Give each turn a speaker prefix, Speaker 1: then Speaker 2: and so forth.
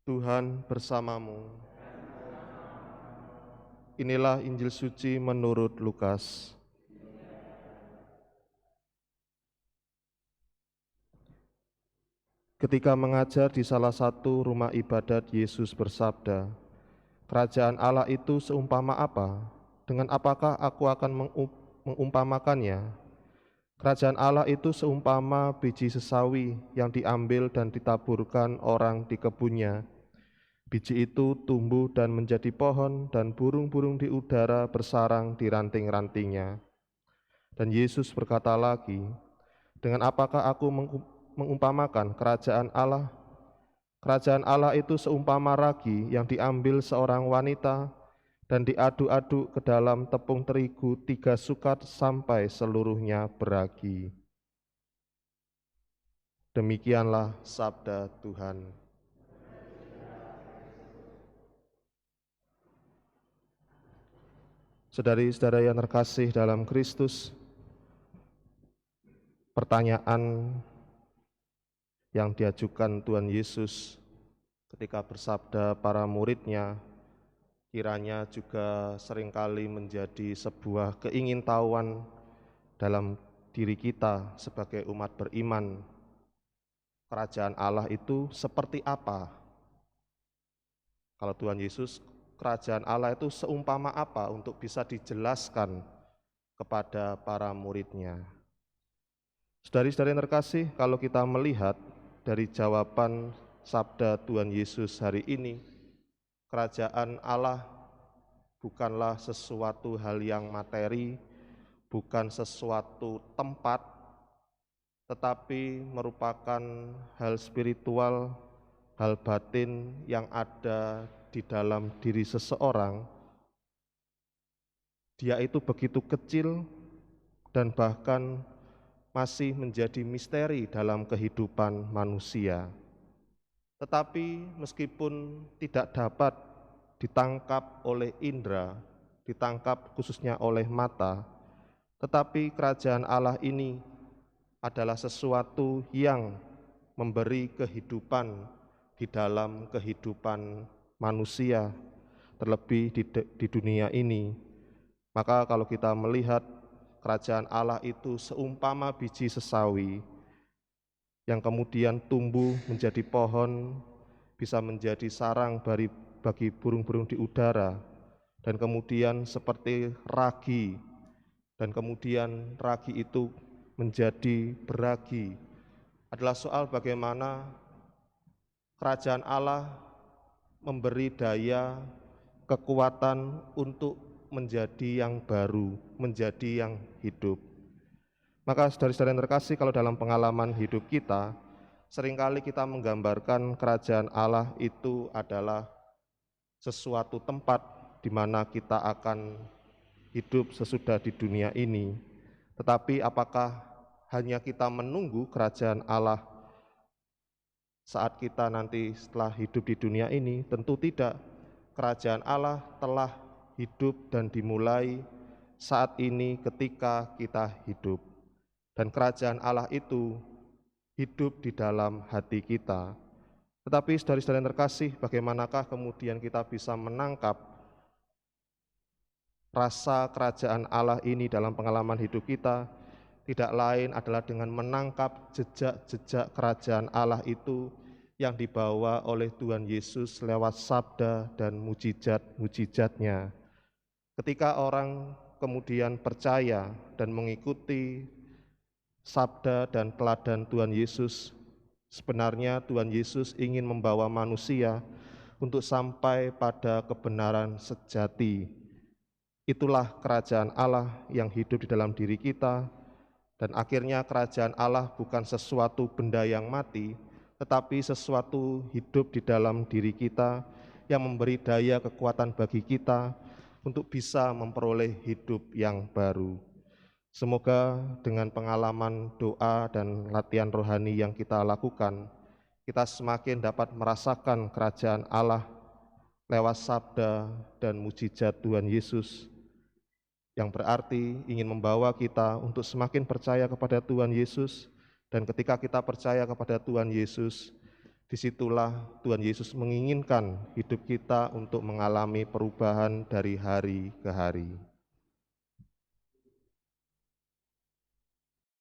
Speaker 1: Tuhan bersamamu. Inilah Injil suci menurut Lukas. Ketika mengajar di salah satu rumah ibadat, Yesus bersabda, "Kerajaan Allah itu seumpama apa? Dengan apakah aku akan mengumpamakannya? Kerajaan Allah itu seumpama biji sesawi yang diambil dan ditaburkan orang di kebunnya. Biji itu tumbuh dan menjadi pohon, dan burung-burung di udara bersarang di ranting-rantingnya." Dan Yesus berkata lagi, "Dengan apakah aku mengumpamakan kerajaan Allah? Kerajaan Allah itu seumpama ragi yang diambil seorang wanita dan diaduk-aduk ke dalam tepung terigu 3 sukat sampai seluruhnya beragi." Demikianlah sabda Tuhan. Saudari-saudara yang terkasih dalam Kristus, pertanyaan yang diajukan Tuhan Yesus ketika bersabda para muridnya kiranya juga seringkali menjadi sebuah keingintahuan dalam diri kita sebagai umat beriman. Kerajaan Allah itu seperti apa? Kalau Tuhan Yesus, kerajaan Allah itu seumpama apa untuk bisa dijelaskan kepada para muridnya? Saudari-saudari yang terkasih, kalau kita melihat dari jawaban sabda Tuhan Yesus hari ini, kerajaan Allah bukanlah sesuatu hal yang materi, bukan sesuatu tempat, tetapi merupakan hal spiritual, hal batin yang ada di dalam diri seseorang. Dia itu begitu kecil dan bahkan masih menjadi misteri dalam kehidupan manusia. Tetapi meskipun tidak dapat ditangkap oleh indera, ditangkap khususnya oleh mata, tetapi kerajaan Allah ini adalah sesuatu yang memberi kehidupan di dalam kehidupan manusia, terlebih di dunia ini. Maka kalau kita melihat kerajaan Allah itu seumpama biji sesawi yang kemudian tumbuh menjadi pohon, bisa menjadi sarang bagi burung-burung di udara, dan kemudian seperti ragi, dan kemudian ragi itu menjadi beragi, adalah soal bagaimana kerajaan Allah memberi daya, kekuatan untuk menjadi yang baru, menjadi yang hidup. Maka saudara-saudara yang terkasih, kalau dalam pengalaman hidup kita, seringkali kita menggambarkan kerajaan Allah itu adalah sesuatu tempat di mana kita akan hidup sesudah di dunia ini. Tetapi apakah hanya kita menunggu kerajaan Allah saat kita nanti setelah hidup di dunia ini? Tentu tidak. Kerajaan Allah telah hidup dan dimulai saat ini ketika kita hidup. Dan kerajaan Allah itu hidup di dalam hati kita. Tetapi saudara-saudara yang terkasih, bagaimanakah kemudian kita bisa menangkap rasa kerajaan Allah ini dalam pengalaman hidup kita? Tidak lain adalah dengan menangkap jejak-jejak kerajaan Allah itu yang dibawa oleh Tuhan Yesus lewat sabda dan mujizat-mujizatnya. Ketika orang kemudian percaya dan mengikuti sabda dan teladan Tuhan Yesus, sebenarnya Tuhan Yesus ingin membawa manusia untuk sampai pada kebenaran sejati. Itulah kerajaan Allah yang hidup di dalam diri kita, dan akhirnya kerajaan Allah bukan sesuatu benda yang mati, tetapi sesuatu hidup di dalam diri kita yang memberi daya kekuatan bagi kita untuk bisa memperoleh hidup yang baru. Semoga dengan pengalaman doa dan latihan rohani yang kita lakukan, kita semakin dapat merasakan kerajaan Allah lewat sabda dan mujizat Tuhan Yesus, yang berarti ingin membawa kita untuk semakin percaya kepada Tuhan Yesus. Dan ketika kita percaya kepada Tuhan Yesus, Disitulah Tuhan Yesus menginginkan hidup kita untuk mengalami perubahan dari hari ke hari.